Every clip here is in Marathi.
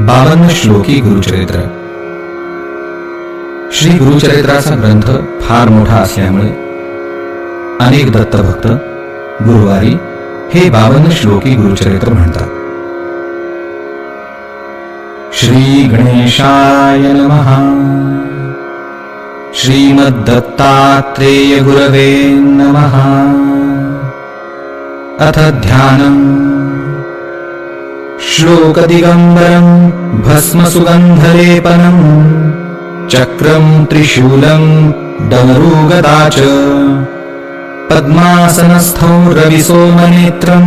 52 श्लोकी गुरुचरित्र. श्री गुरुचरित्राचा ग्रंथ फार मोठा असल्यामुळे अनेक दत्तभक्त गुरुवारी हे 52 श्लोकी गुरुचरित्र म्हणतात. श्री गणेशाय नमः. श्रीमद्दत्तात्रेय गुरवे नमः. अथ ध्यानम्. श्लोकदिगम्बरं भस्मसुगन्धलेपनं चक्रं त्रिशूलं डमरुगदा च पद्मासनस्थौ रविसोमनेत्रं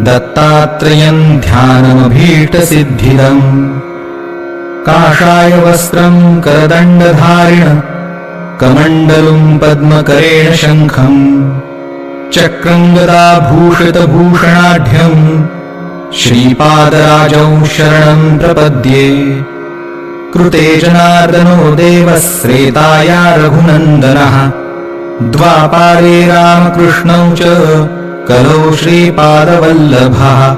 दत्तात्रेयं ध्यानमभीष्टसिद्धिदम्. काषाय वस्त्रं करदण्डधारिण कमण्डलुं पद्मकरेण शङ्खं चक्रं गदाभूषितभूषणाढ्यम् श्रीपादराजौ शरणं प्रपद्ये. कृते जनार्दनो देवः श्रेताया रघुनन्दनः द्वापारे रामकृष्णौ च कलौ श्रीपादवल्लभः.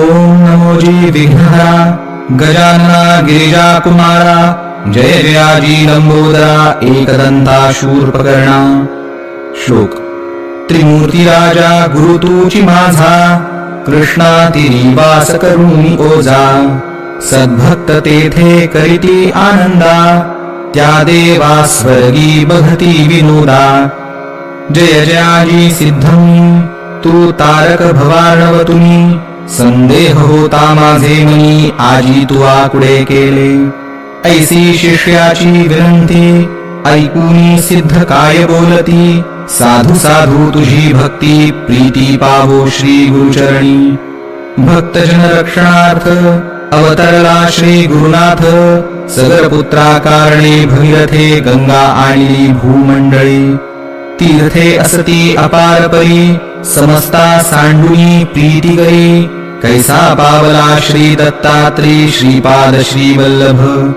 ॐ नमो विघ्नहरा गजानना गिरिजाकुमारा जय जयाजी लंबोदरा एकदंता शूर्पकर्णा. श्लोक. त्रिमूर्तिराजा गुरु तूची माझा कृष्णातिरी वास करुणी ओजा. सद्भक्त तेथे करीती आनंदा त्या देवा स्वर्गी बघती विनोदा. जय जयाजी सिद्धमी तू तारक भवार्णव तुम्ही. संदेह होता माझे मनी आजी तू आकुडे केले. ऐसी शिष्याची विनंती ऐकूनी सिद्ध काय बोलती. साधू साधू तुझी भक्ती प्रीती पावो श्री गुरुचरणी. भक्तजन रक्षणार्थ अवतरला श्री गुरुनाथ. सगरपुत्रा कारणे भगीरथे गंगा आणली भूमंडळी. तीर्थे असती अपार परी समस्ता सांडुनी प्रीती करी. कैसा पावला श्री दत्तात्री श्रीपाद श्रीवल्लभ.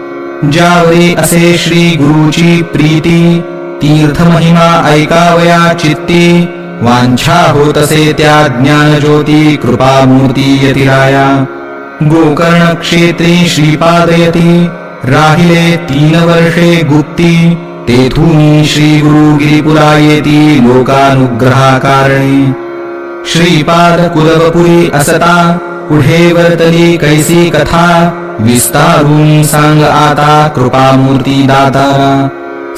ज्यावरी असे श्री गुरुची प्रीती तीर्थ महिमा ऐकावया चित्ती. वांछा होतसे त्या ज्ञानज्योती कृपामूर्ती यतिराया. गोकर्ण क्षेत्री श्रीपादयती राहिले 3 वर्षे गुप्ती. तेथूनी श्री गुरु गिरिपुरा येती लोकानुग्रहाकारणे. श्रीपाद कुलवपुरी असता पुढे वर्तली कैसी कथा. विस्तारूनी सांग आता कृपामूर्ती दातारा.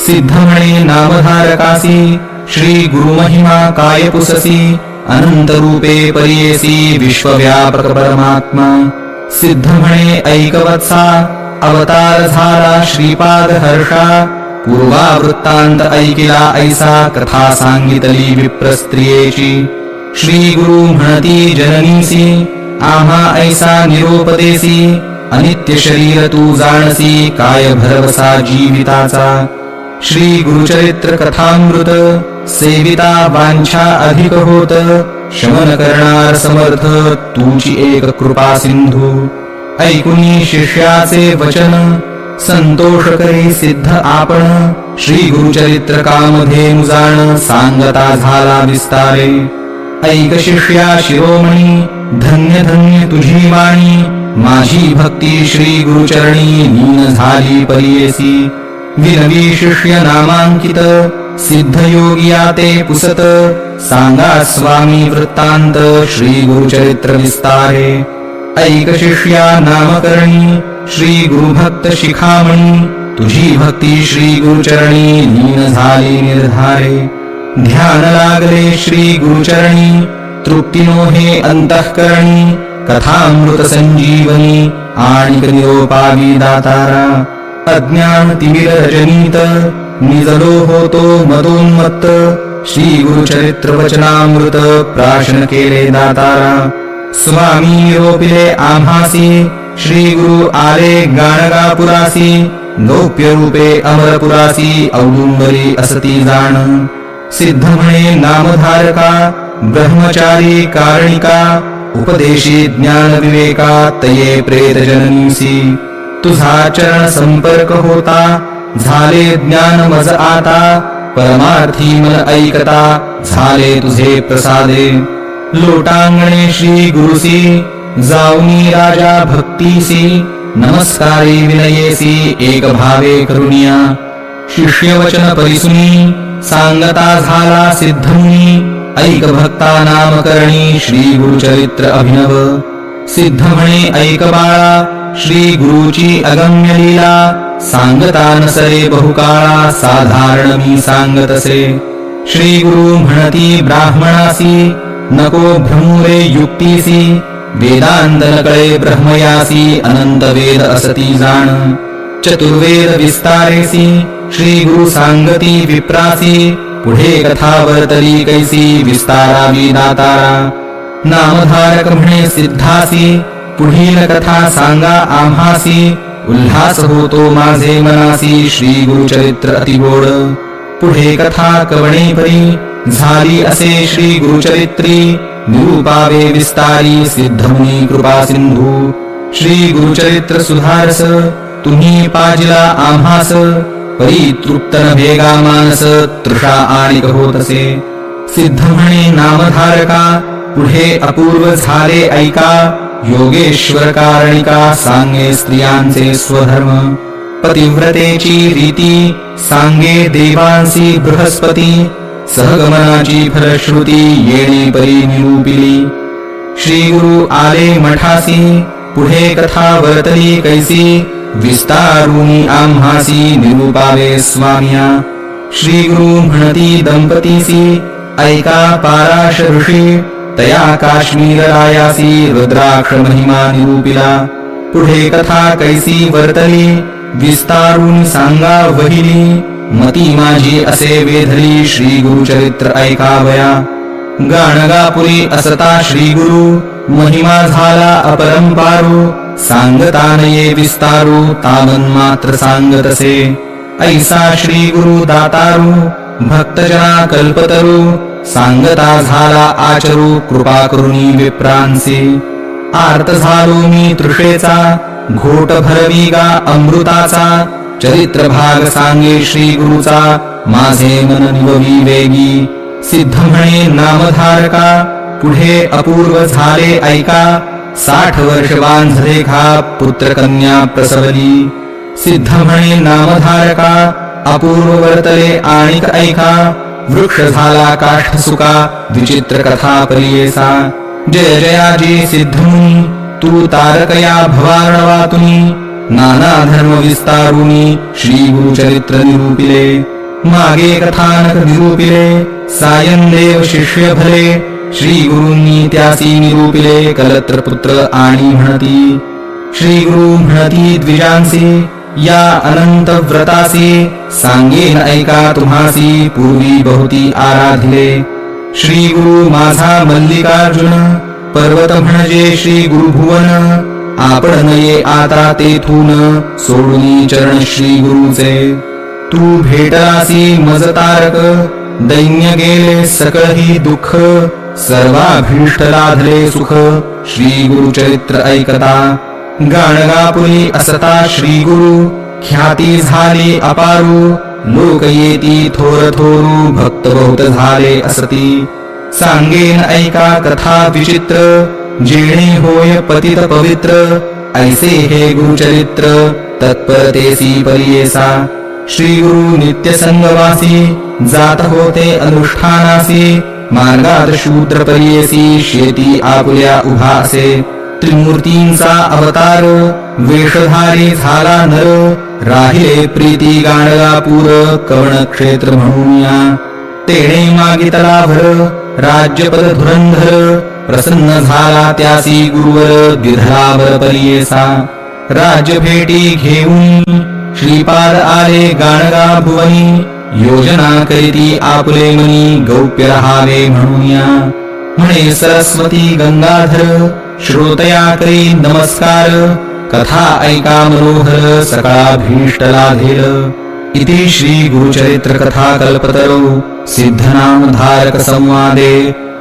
सिद्ध म्हणे नामधारकासी श्री गुरुमहिमा काय पुससी. अनंत रूपे परियेसी विश्वव्यापक परमात्मा. सिद्ध म्हणे ऐकवत्सा अवतार झाला श्रीपाद हर्षा. पूर्वा वृत्तांत ऐकिला ऐसा कथा सांगितली विप्रस्त्रियेची. श्री गुरु म्हणती जननीसी आम्हा ऐसा निरोपदेसी. अनित्य शरीर तू जाणसी काय भरवसा जीविताचा. श्री गुरुचरित्र कथामृत सेविता वांछा अधिक होत. शमन करणार समर्थ तुझी एक कृपा सिंधू. ऐकुनी शिष्याचे वचन संतोष करी सिद्ध आपण. श्री गुरुचरित्र कामध्ये मुजाण सांगता झाला विस्तारे. ऐक शिष्या शिरोमणी धन्य धन्य तुझी वाणी. माझी भक्ती श्री गुरुचरणी नीन झाली परियेसी. विनवी शिष्य नामांकित सिद्ध योगिया ते पुसत. सांगा स्वामी वृत्तांत श्री गुरुचरित्र विस्तारे. ऐक शिष्या नामकरणी श्री गुरुभक्त शिखामणी. तुझी भक्ती श्री गुरुचरणी लीन झाली निर्धारे. ध्यान लागले श्री गुरुचरणी तृप्तिनो हे अंतःकरणी. कथामृत संजीवनी आणिक निरोपावी दातारा. अज्ञान तिमिर रजनीत निजलो होतो मदोन्मत्त. श्री गुरुचरित्र वचनामृत प्राशन केले दातारा. स्वामी निरोपिले आम्हासी श्री गुरु आले गाणगापुरासी. गौप्य रूपे अमरपुरासी औदुंबरी असती जाण. सिद्ध म्हणे नामधारका ब्रह्मचारी कारणिका. उपदेशी ज्ञान विवेका तये प्रेत जननीसी. तुझा चरण संपर्क होता झाले ज्ञान मज आता. परमार्थी मन ऐकता झाले तुझे प्रसादे. लोटांगणे श्री गुरुसी जाऊनी राजा भक्तीसी नमस्कारे विनयेसी एक भावे करुणिया शिष्यवचन परिसुनी सांगता झाला सिद्धमुनी ऐक भक्ता नामकरणी श्री गुरुचरित्र अभिनव सिद्ध म्हणे ऐक बाळा श्री गुरुची अगम्य लीला सांगता नसरे बहुकाळा साधारण मी सांगतसे श्री गुरु म्हणती ब्राह्मणासी नको भ्रमुरे युक्तीसी वेदांत न कळे ब्रह्मयासी अनंत वेद असती जाण चतुर्वेद विस्तारेसी श्री गुरु सांगती विप्रासी पुढे कथा वर्तली कैसी विस्तारावी दातारा नामधारक म्हणे सिद्धासी पुढील कथा सांगा आम्हासी उल्हास होतो माझे मनासी श्री गुरुचरित्र अतिगोड पुढे कथा कवणे परी झाली असे श्री गुरुचरित्री निरूपावे विस्तारी सिद्धमुनी कृपा सिंधू श्री गुरुचरित्र सुधारस तुम्ही पाजिला आम्हास परितृप्त न भेगा मानस तृषा आणि होतसे सिद्ध म्हणे नामधारका पुढे अपूर्व झाले ऐका योगेश्वर कारणिका सांगे स्त्रियांचे स्वधर्म पतिव्रतेची रीती सांगे देवांसी बृहस्पती सहगमनाची फलश्रुती येणे परी निरूपिली श्री गुरु आले मठासी पुढे कथा वर्तली कैसी विस्तारुनी आम्हासी निरूपावे स्वामिया श्री गुरु म्हणती दंपतीसी ऐका पाराश ऋषी तया काश्मीर रायासी रुद्राक्ष महिमा निरूपिला पुढे कथा कैसी वर्तली विस्तारून सांगा वहिली मती माझी असे वेधली श्री गुरुचरित्र ऐकावया गाणगापुरी असता श्री गुरु महिमा झाला अपरंपारू सांगता नये विस्तारू तावन मात्र सांगतसे ऐसा श्री गुरु दातारू भक्तजना कल्पतरू सांगता झाला आचरू कृपा करुणी विप्रांसी आर्त झालो मी तृषेचा घोट भरवी गा अमृताचा चरित्र भाग सांगे श्री गुरुचा माझे मन निववी वेगी सिद्ध म्हणे नामधारका पुढे अपूर्व झाले ऐका 60 वर्ष बांधले खा पुत्र कन्या प्रसवली सिद्ध म्हणे नामधारका अपूर्व वर्तले आणिक ऐका वृक्ष झाला काष्ठ सुका विचित्र कथा परियेसा जय जयाजी सिद्धमुनी तू तारकया भवारणवातुनी नाना धर्म विस्तारुनी श्री गुरुचरित्र निरूपिले मागे कथानक निरूपिले सायन देव शिष्य भले श्री गुरूंनी त्यासी निरूपिले कलत्र पुत्र आणि म्हणती श्री गुरु म्हणती द्विजांसी या अनंत व्रतासी सांगेन ऐका तुम्हासी पूर्वी बहुती आराधिले श्री गुरु माझा मल्लिकार्जुन पर्वत म्हणजे श्री गुरुभुवन आपण नये आता तेथून सोडून चरण श्री गुरुचे तू भेटलासी मज तारक दैन्य गेले सकळही दुःख सर्वाभीष्ट लाधले सुख श्री गुरुचरित्र ऐकता गाणगापुरी असता श्री गुरु ख्याती झाली अपारू लोक येती थोर थोरू भक्त बहुत झाले असती सांगेन ऐका कथा विचित्र जेणे होय पतित पवित्र ऐसे हे गुरुचरित्र तत्परतेसी परियेसा श्री गुरु नित्य संगवासी जात होते अनुष्ठानासी मार्गात शूद्र परियेसी शेती आपुल्या उभा असे त्रिमूर्तींचा अवतार वेशधारी झाला नर राहिले प्रीती गाणगापूर कवण क्षेत्र म्हणूया तेणे मागितला भर राज्यपद धुरंधर प्रसन्न झाला त्यासी गुरुवर दिधरावर परियेसा राज्य भेटी घेऊन श्रीपाद आले गाणगा भुवनी योजना करीती आपुले मनी गौप्य रहावे म्हणूया म्हणे सरस्वती गंगाधर श्रोतया करी नमस्कार कथा ऐका मनोहर सकळाभीष्ट लाधेल इति श्री गुरुचरित्र कथा कल्पतरो सिद्धनामधारक संवादे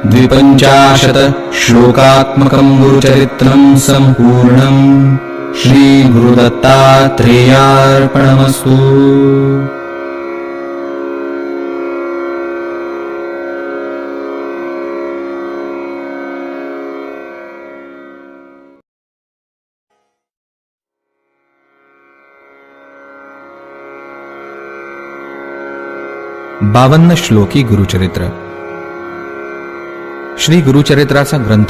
250 श्लोकात्मकं गुरुचरित्रं सम्पूर्णम् श्री गुरुदत्तात्रेयार्पणमस्तु। 52 श्लोकी गुरुचरित्र. श्री गुरुचरित्राचा ग्रंथ